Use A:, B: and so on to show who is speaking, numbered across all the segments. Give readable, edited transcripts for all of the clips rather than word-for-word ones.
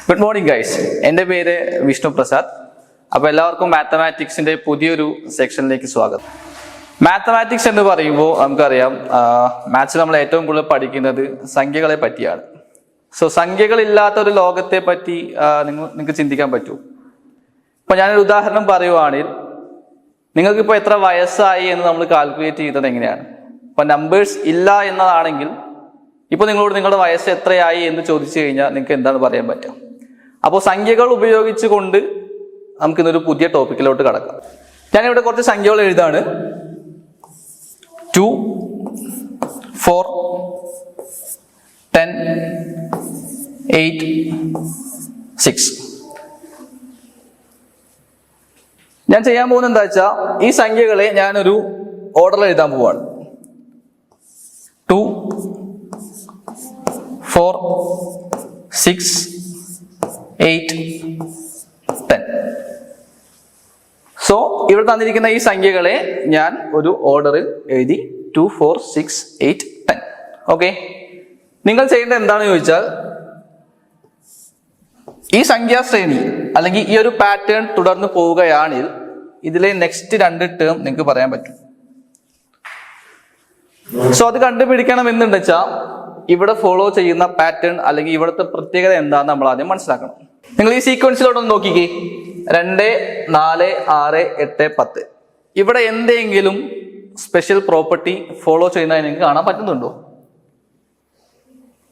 A: Good morning guys, എൻ്റെ പേര് വിഷ്ണു പ്രസാദ്. അപ്പോൾ എല്ലാവർക്കും മാത്തമാറ്റിക്സിൻ്റെ പുതിയൊരു സെക്ഷനിലേക്ക് സ്വാഗതം. മാത്തമാറ്റിക്സ് എന്ന് പറയുമ്പോൾ നമുക്കറിയാം, മാത്സിൽ നമ്മൾ ഏറ്റവും കൂടുതൽ പഠിക്കുന്നത് സംഖ്യകളെ പറ്റിയാണ്. സോ സംഖ്യകളില്ലാത്ത ഒരു ലോകത്തെ പറ്റി നിങ്ങൾക്ക് ചിന്തിക്കാൻ പറ്റുമോ? ഇപ്പം ഞാനൊരു ഉദാഹരണം പറയുവാണെങ്കിൽ, നിങ്ങൾക്കിപ്പോൾ എത്ര വയസ്സായി എന്ന് നമ്മൾ കാൽക്കുലേറ്റ് ചെയ്തത് എങ്ങനെയാണ്? ഇപ്പം നമ്പേഴ്സ് ഇല്ല എന്നതാണെങ്കിൽ ഇപ്പോൾ നിങ്ങളോട് നിങ്ങളുടെ വയസ്സ് എത്രയായി എന്ന് ചോദിച്ചു കഴിഞ്ഞാൽ നിങ്ങൾക്ക് എന്താണ് പറയാൻ പറ്റുക? അപ്പോൾ സംഖ്യകൾ ഉപയോഗിച്ചുകൊണ്ട് നമുക്കിന്നൊരു പുതിയ ടോപ്പിക്കിലോട്ട് കടക്കാം. ഞാനിവിടെ കുറച്ച് സംഖ്യകൾ എഴുതാണ്. 2, 4, 10, 8, 6. ഞാൻ ചെയ്യാൻ പോകുന്നത് എന്താ വെച്ചാൽ, ഈ സംഖ്യകളെ ഞാനൊരു ഓർഡറിൽ എഴുതാൻ പോവാണ്. 2, 4, 6, 8, 10. സോ ഇവിടെ തന്നിരിക്കുന്ന ഈ സംഖ്യകളെ ഞാൻ ഒരു ഓർഡറിൽ എഴുതി 2, 4, 6, 8, 10. ഓക്കെ, നിങ്ങൾ ചെയ്യേണ്ടത് എന്താണെന്ന് ചോദിച്ചാൽ, ഈ സംഖ്യാശ്രേണി അല്ലെങ്കിൽ ഈ ഒരു പാറ്റേൺ തുടർന്ന് പോവുകയാണെങ്കിൽ ഇതിലെ നെക്സ്റ്റ് 2 ടേം നിങ്ങൾക്ക് പറയാൻ പറ്റും. സോ അത് കണ്ടുപിടിക്കണം എന്നുണ്ട് വെച്ചാൽ ഇവിടെ ഫോളോ ചെയ്യുന്ന പാറ്റേൺ അല്ലെങ്കിൽ ഇവിടുത്തെ പ്രത്യേകത എന്താണെന്ന് നമ്മൾ ആദ്യം മനസ്സിലാക്കണം. നിങ്ങൾ ഈ സീക്വൻസിലോട്ടൊന്ന് നോക്കിക്കേ. 2, 4, 6, 8, 10. ഇവിടെ എന്തെങ്കിലും സ്പെഷ്യൽ പ്രോപ്പർട്ടി ഫോളോ ചെയ്യുന്നതായി നിങ്ങൾക്ക് കാണാൻ പറ്റുന്നുണ്ടോ?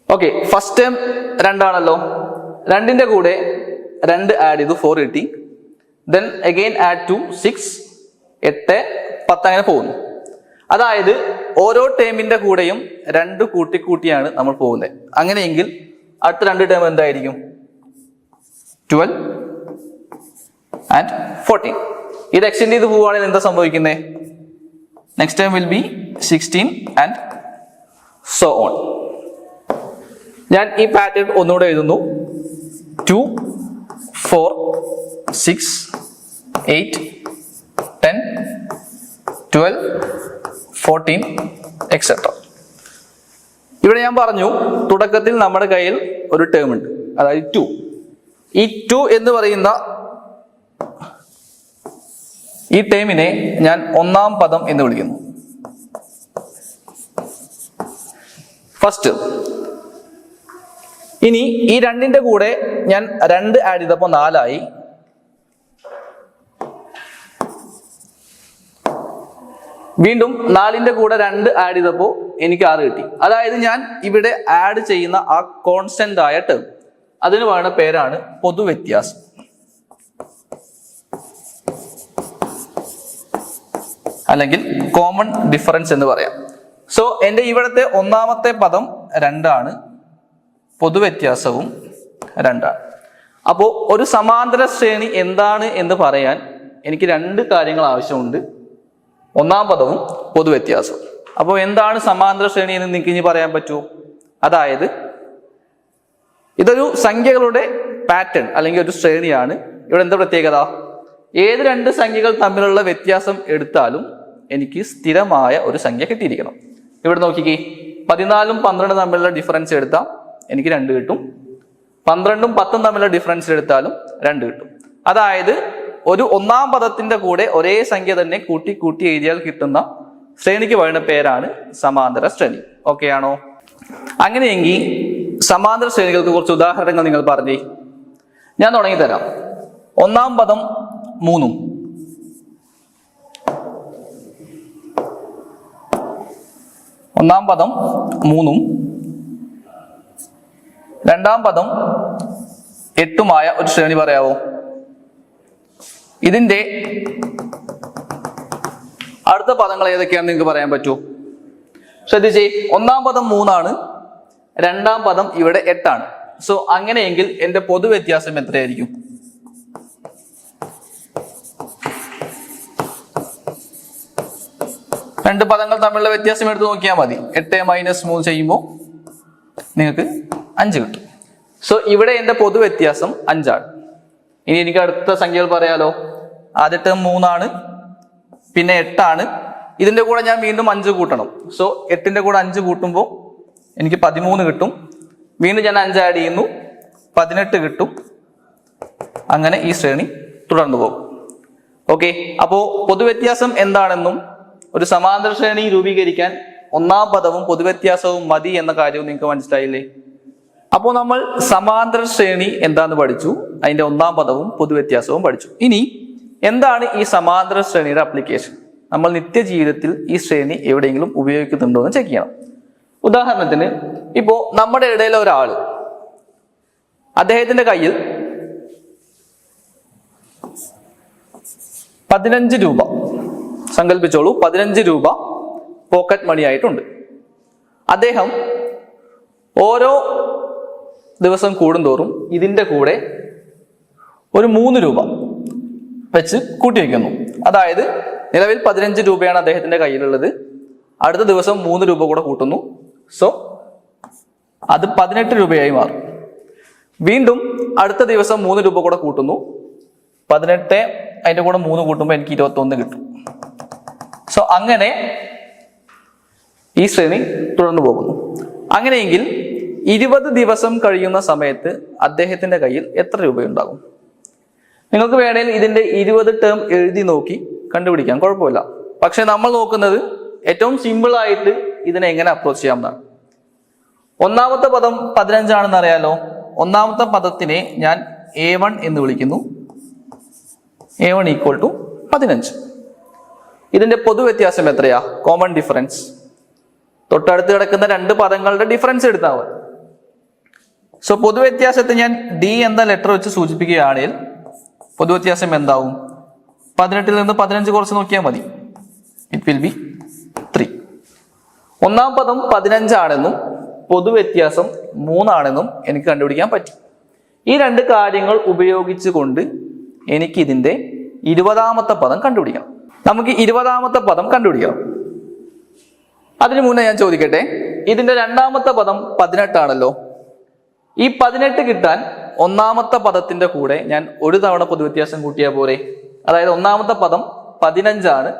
A: ഓക്കെ, ഫസ്റ്റ് ടേം 2 ആണല്ലോ. 2ന്റെ കൂടെ 2 ആഡ് ചെയ്തു, 4 കിട്ടി. ദെൻ അഗെയിൻ ആഡ് ടു 6, 8, 10 അങ്ങനെ പോകുന്നു. അതായത് ഓരോ ടേമിന്റെ കൂടെയും 2 കൂട്ടിയാണ് നമ്മൾ പോകുന്നത്. അങ്ങനെയെങ്കിൽ അടുത്ത 2 ടേം എന്തായിരിക്കും? 12 and 14. ഇത് എക്സ്റ്റെൻഡ് ചെയ്ത് പോവുകയാണെങ്കിൽ എന്താ സംഭവിക്കുന്നത്? Next term will be 16 and so on. ഞാൻ ഈ പാറ്റേൺ ഒന്നുകൂടെ എഴുതുന്നു. 2, 4, 6, 8, 10, 12, 14, etc. ഇവിടെ ഞാൻ പറഞ്ഞു, തുടക്കത്തിൽ നമ്മുടെ കയ്യിൽ ഒരു ടേം ഉണ്ട്, അതായത് 2. ഈ 2 എന്ന് പറയുന്ന ഈ ടേമിനെ ഞാൻ ഒന്നാം പദം എന്ന് വിളിക്കുന്നു. ഫസ്റ്റ്. ഇനി ഈ 2ന്റെ കൂടെ ഞാൻ 2 ആഡ് ചെയ്തപ്പോൾ 4 ആയി. വീണ്ടും 4ന്റെ കൂടെ 2 ആഡ് ചെയ്തപ്പോൾ എനിക്ക് 6 കിട്ടി. അതായത് ഞാൻ ഇവിടെ ആഡ് ചെയ്യുന്ന ആ കോൺസ്റ്റന്റ് ആയ ടേം, അതിന് പറയുന്ന പേരാണ് പൊതുവ്യത്യാസം. അല്ലെങ്കിൽ കോമൺ ഡിഫറൻസ് എന്ന് പറയാം. സോ എൻ്റെ ഇവിടുത്തെ ഒന്നാമത്തെ പദം 2 ആണ്, പൊതുവ്യത്യാസവും 2 ആണ്. അപ്പോൾ ഒരു സമാന്തര ശ്രേണി എന്താണ് എന്ന് പറയാൻ എനിക്ക് 2 കാര്യങ്ങൾ ആവശ്യമുണ്ട്, ഒന്നാം പദവും പൊതുവ്യത്യാസവും. അപ്പോൾ എന്താണ് സമാന്തര ശ്രേണി എന്ന് നിങ്ങൾക്ക് ഇനി പറയാൻ പറ്റുമോ? അതായത് ഇതൊരു സംഖ്യകളുടെ പാറ്റേൺ അല്ലെങ്കിൽ ഒരു ശ്രേണിയാണ്. ഇവിടെ എന്താ പ്രത്യേകത? ഏത് 2 സംഖ്യകൾ തമ്മിലുള്ള വ്യത്യാസം എടുത്താലും എനിക്ക് സ്ഥിരമായ ഒരു സംഖ്യ കിട്ടിയിരിക്കണം. ഇവിടെ നോക്കിക്കേ, 14ഉം 12 തമ്മിലുള്ള ഡിഫറൻസ് എടുത്താൽ എനിക്ക് 2 കിട്ടും. 12ഉം 10ഉം തമ്മിലുള്ള ഡിഫറൻസ് എടുത്താലും 2 കിട്ടും. അതായത് ഒരു ഒന്നാം പദത്തിന്റെ കൂടെ ഒരേ സംഖ്യ തന്നെ കൂട്ടി എഴുതിയാൽ കിട്ടുന്ന ശ്രേണിക്ക് പറയുന്ന പേരാണ് സമാന്തര ശ്രേണി. ഓക്കെ ആണോ? അങ്ങനെയെങ്കിൽ സമാന്തര ശ്രേണികൾക്ക് കുറച്ച് ഉദാഹരണങ്ങൾ നിങ്ങൾ പറഞ്ഞേ. ഞാൻ തുടങ്ങി തരാം. ഒന്നാം പദം 3ഉം, ഒന്നാം പദം 3ഉം രണ്ടാം പദം 8ഉമായ ഒരു ശ്രേണി പറയാവോ? ഇതിന്റെ അടുത്ത പദങ്ങൾ ഏതൊക്കെയാണെന്ന് നിങ്ങൾക്ക് പറയാൻ പറ്റുമോ? ശ്രദ്ധിച്ചേ, ഒന്നാം പദം 3 ആണ്, രണ്ടാം പദം ഇവിടെ 8 ആണ്. സോ അങ്ങനെയെങ്കിൽ എന്റെ പൊതുവ്യത്യാസം എത്രയായിരിക്കും? രണ്ട് പദങ്ങൾ തമ്മിലുള്ള വ്യത്യാസം എടുത്ത് നോക്കിയാൽ മതി. 8 - 3 ചെയ്യുമ്പോൾ നിങ്ങൾക്ക് 5 കിട്ടും. സോ ഇവിടെ എന്റെ പൊതുവ്യത്യാസം 5 ആണ്. ഇനി എനിക്ക് അടുത്ത സംഖ്യകൾ പറയാലോ. ആദ്യത്തെ 3 ആണ്, പിന്നെ 8 ആണ്. ഇതിന്റെ കൂടെ ഞാൻ വീണ്ടും 5 കൂട്ടണം. സോ 8ന്റെ കൂടെ 5 കൂട്ടുമ്പോൾ എനിക്ക് 13 കിട്ടും. വീണ്ടും ഞാൻ 5 ആഡ് ചെയ്യുന്നു, 18 കിട്ടും. അങ്ങനെ ഈ ശ്രേണി തുടർന്നു പോകും. ഓക്കെ, അപ്പോ പൊതുവ്യത്യാസം എന്താണെന്നും ഒരു സമാന്തര ശ്രേണി രൂപീകരിക്കാൻ ഒന്നാം പദവും പൊതുവ്യത്യാസവും മതി എന്ന കാര്യവും നിങ്ങൾക്ക് മനസ്സിലായില്ലേ? അപ്പോൾ നമ്മൾ സമാന്തര ശ്രേണി എന്താന്ന് പഠിച്ചു, അതിന്റെ ഒന്നാം പദവും പൊതുവ്യത്യാസവും പഠിച്ചു. ഇനി എന്താണ് ഈ സമാന്തര ശ്രേണിയുടെ അപ്ലിക്കേഷൻ? നമ്മൾ നിത്യജീവിതത്തിൽ ഈ ശ്രേണി എവിടെയെങ്കിലും ഉപയോഗിക്കുന്നുണ്ടോ എന്ന് ചെക്ക് ചെയ്യണം. ഉദാഹരണത്തിന്, ഇപ്പോ നമ്മുടെ ഇടയിലെ ഒരാള്, അദ്ദേഹത്തിന്റെ കയ്യിൽ 15 രൂപ, സങ്കല്പിച്ചോളൂ, 15 രൂപ പോക്കറ്റ് മണി ആയിട്ടുണ്ട്. അദ്ദേഹം ഓരോ ദിവസം കൂടുന്തോറും ഇതിന്റെ കൂടെ ഒരു 3 രൂപ വെച്ച് കൂട്ടി വയ്ക്കുന്നു. അതായത് നിലവിൽ 15 രൂപയാണ് അദ്ദേഹത്തിന്റെ കയ്യിലുള്ളത്. അടുത്ത ദിവസം 3 രൂപ കൂടെ കൂട്ടുന്നു. സോ അത് 18 രൂപയായി മാറും. വീണ്ടും അടുത്ത ദിവസം 3 രൂപ കൂടെ കൂട്ടുന്നു. 18 അതിന്റെ കൂടെ 3 കൂട്ടുമ്പോൾ എനിക്ക് 21 കിട്ടും. സോ അങ്ങനെ ഈ ശ്രേണി തുടർന്നു പോകുന്നു. അങ്ങനെയെങ്കിൽ 20 ദിവസം കഴിയുന്ന സമയത്ത് അദ്ദേഹത്തിന്റെ കയ്യിൽ എത്ര രൂപയുണ്ടാകും? നിങ്ങൾക്ക് വേണമെങ്കിൽ ഇതിന്റെ 20 ടേം എഴുതി നോക്കി കണ്ടുപിടിക്കാം, കുഴപ്പമില്ല. പക്ഷെ നമ്മൾ നോക്കുന്നത് ഏറ്റവും സിമ്പിൾ ആയിട്ട് ഇതിനെ എങ്ങനെ അപ്രോച്ച് ചെയ്യാമെന്നാണ്. ഒന്നാമത്തെ പദം 15 ആണെന്ന് അറിയാലോ. ഒന്നാമത്തെ പദത്തിനെ ഞാൻ A1 എന്ന് വിളിക്കുന്നു. A1 equal to 15. ഇതിന്റെ പൊതുവ്യത്യാസം എത്രയാ? Common difference. തൊട്ടടുത്ത് കിടക്കുന്ന 2 പദങ്ങളുടെ ഡിഫറൻസ് എടുത്താൽ മതി. സോ പൊതുവ്യത്യാസത്തെ ഞാൻ D എന്ന ലെറ്റർ വെച്ച് സൂചിപ്പിക്കുകയാണെങ്കിൽ പൊതുവ്യത്യാസം എന്താവും? 18 നിന്ന് 15 കുറച്ച് നോക്കിയാൽ മതി. It will be 3. ഒന്നാം പദം 15 ആണെന്നും പൊതുവ്യത്യാസം 3 ആണെന്നും എനിക്ക് കണ്ടുപിടിക്കാൻ പറ്റി. ഈ 2 കാര്യങ്ങൾ ഉപയോഗിച്ചുകൊണ്ട് എനിക്ക് ഇതിന്റെ 20ാമത്തെ പദം കണ്ടുപിടിക്കണം. നമുക്ക് 20ാമത്തെ പദം കണ്ടുപിടിക്കണം. അതിനു മുന്നേ ഞാൻ ചോദിക്കട്ടെ, ഇതിന്റെ 2ാമത്തെ പദം 18 ആണല്ലോ. ഈ 18 കിട്ടാൻ ഒന്നാമത്തെ പദത്തിന്റെ കൂടെ ഞാൻ ഒരു തവണ പൊതുവ്യത്യാസം കൂട്ടിയാൽ പോരെ? അതായത് ഒന്നാമത്തെ പദം 15 ആണ്.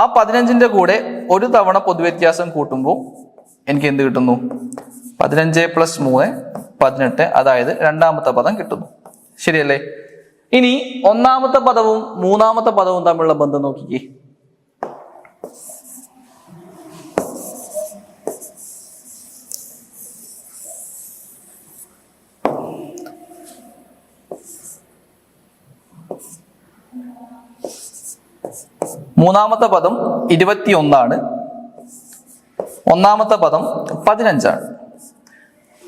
A: ആ 15ന്റെ കൂടെ ഒരു തവണ പൊതുവ്യത്യാസം കൂട്ടുമ്പോൾ എനിക്ക് എന്ത് കിട്ടുന്നു? 15 + 3 18. അതായത് 2ാമത്തെ പദം കിട്ടുന്നു. ശരിയല്ലേ? ഇനി ഒന്നാമത്തെ പദവും 3ാമത്തെ പദവും തമ്മിലുള്ള ബന്ധം നോക്കിക്കേ. മൂന്നാമത്തെ പദം 21 ആണ്. ഒന്നാമത്തെ പദം 15 ആണ്.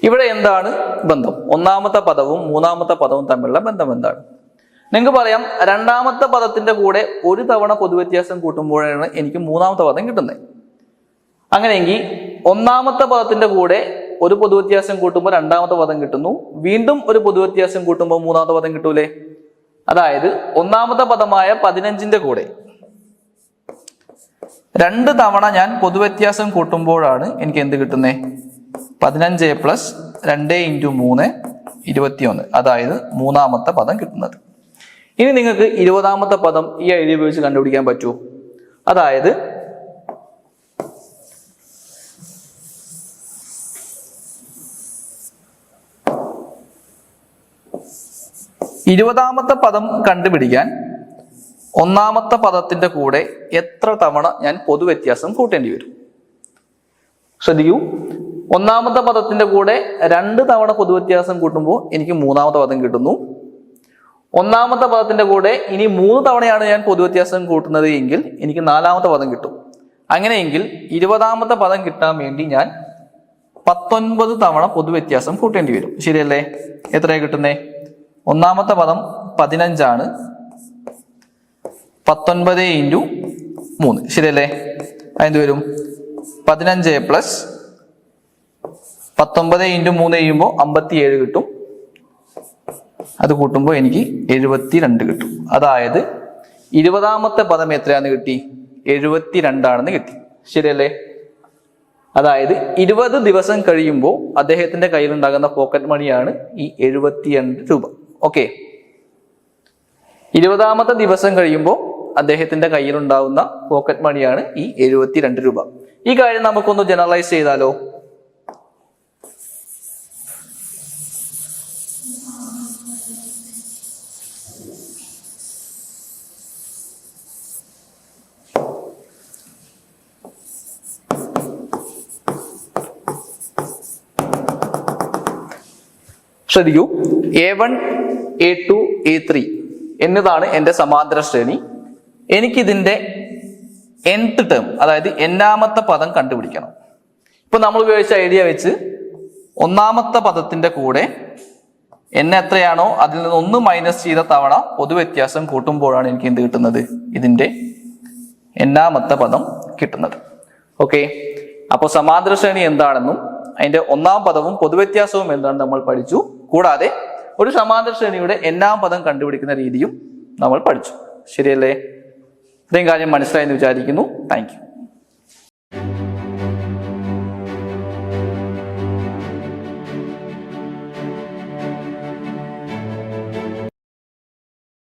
A: ഇവിടെ എന്താണ് ബന്ധം? ഒന്നാമത്തെ പദവും 3ാമത്തെ പദവും തമ്മിലുള്ള ബന്ധം എന്താണ്? നിങ്ങൾക്ക് പറയാം, 2ാമത്തെ പദത്തിന്റെ കൂടെ ഒരു തവണ പൊതുവ്യത്യാസം കൂട്ടുമ്പോഴാണ് എനിക്ക് 3ാമത്തെ പദം കിട്ടുന്നത്. അങ്ങനെയെങ്കിൽ ഒന്നാമത്തെ പദത്തിന്റെ കൂടെ ഒരു പൊതുവ്യത്യാസം കൂട്ടുമ്പോൾ 2ാമത്തെ പദം കിട്ടുന്നു. വീണ്ടും ഒരു പൊതുവ്യത്യാസം കൂട്ടുമ്പോൾ 3ാമത്തെ പദം കിട്ടൂലേ? അതായത് ഒന്നാമത്തെ പദമായ 15ന്റെ കൂടെ 2 തവണ ഞാൻ പൊതുവ്യത്യാസം കൂട്ടുമ്പോഴാണ് എനിക്ക് എന്ത് കിട്ടുന്നത്? 15 + 2 × 3 21. അതായത് 3ാമത്തെ പദം കിട്ടുന്നത്. ഇനി നിങ്ങൾക്ക് 20ാമത്തെ പദം ഈ ഐഡിയ ഉപയോഗിച്ച് കണ്ടുപിടിക്കാൻ പറ്റുമോ? അതായത് ഇരുപതാമത്തെ പദം കണ്ടുപിടിക്കാൻ ഒന്നാമത്തെ പദത്തിന്റെ കൂടെ എത്ര തവണ ഞാൻ പൊതുവ്യത്യാസം കൂട്ടേണ്ടി വരും? ശ്രദ്ധിക്കൂ, ഒന്നാമത്തെ പദത്തിന്റെ കൂടെ 2 തവണ പൊതുവ്യത്യാസം കൂട്ടുമ്പോൾ എനിക്ക് 3ാമത്തെ പദം കിട്ടുന്നു. ഒന്നാമത്തെ പദത്തിന്റെ കൂടെ ഇനി 3 തവണയാണ് ഞാൻ പൊതുവ്യത്യാസം കൂട്ടുന്നത് എങ്കിൽ എനിക്ക് 4ാമത്തെ പദം കിട്ടും. അങ്ങനെയെങ്കിൽ 20ാമത്തെ പദം കിട്ടാൻ വേണ്ടി ഞാൻ 19 തവണ പൊതുവ്യത്യാസം കൂട്ടേണ്ടി വരും. ശരിയല്ലേ? എത്രയാണ് കിട്ടുന്നേ? ഒന്നാമത്തെ പദം 15 ആണ്. 19 × 3. ശരിയല്ലേ? അതെന്ത് വരും? 15 + 19 × 3 ചെയ്യുമ്പോൾ 57 കിട്ടും. അത് കൂട്ടുമ്പോൾ എനിക്ക് 72 കിട്ടും. അതായത് 20ാമത്തെ പദം എത്രയാന്ന് കിട്ടി? 72 ആണെന്ന് കിട്ടി. ശരിയല്ലേ? അതായത് 20 ദിവസം കഴിയുമ്പോൾ അദ്ദേഹത്തിന്റെ കയ്യിലുണ്ടാകുന്ന പോക്കറ്റ് മണിയാണ് ഈ 72 രൂപ. ഓക്കെ, 20ാമത്തെ ദിവസം കഴിയുമ്പോൾ അദ്ദേഹത്തിന്റെ കയ്യിലുണ്ടാവുന്ന പോക്കറ്റ് മണിയാണ് ഈ 72 രൂപ. ഈ കാര്യം നമുക്കൊന്ന് ജനറലൈസ് ചെയ്താലോ? ശ്രദ്ധിക്കൂ, A1 A2 A3 എന്നതാണ് എൻ്റെ സമാന്തര ശ്രേണി. എനിക്കിതിൻ്റെ nth ടേം, അതായത് n-ാമത്തെ പദം കണ്ടുപിടിക്കണം. ഇപ്പൊ നമ്മൾ ഉപയോഗിച്ച ഐഡിയ വെച്ച് ഒന്നാമത്തെ പദത്തിന്റെ കൂടെ n എത്രയാണോ അതിൽ നിന്ന് 1 മൈനസ് ചെയ്ത തവണ പൊതുവ്യത്യാസം കൂട്ടുമ്പോഴാണ് എനിക്ക് എന്ത് കിട്ടുന്നത്? ഇതിന്റെ n-ാമത്തെ പദം കിട്ടുന്നത്. ഓക്കെ, അപ്പോൾ സമാന്തര ശ്രേണി എന്താണെന്നും അതിന്റെ ഒന്നാം പദവും പൊതുവ്യത്യാസവും എന്താണെന്ന് നമ്മൾ പഠിച്ചു. കൂടാതെ ഒരു സമാന്തര ശ്രേണിയുടെ n-ാം പദം കണ്ടുപിടിക്കുന്ന രീതിയും നമ്മൾ പഠിച്ചു. ശരിയല്ലേ? ഇത്രയും കാര്യം മനസ്സിലായെന്ന് വിചാരിക്കുന്നു. Thank you.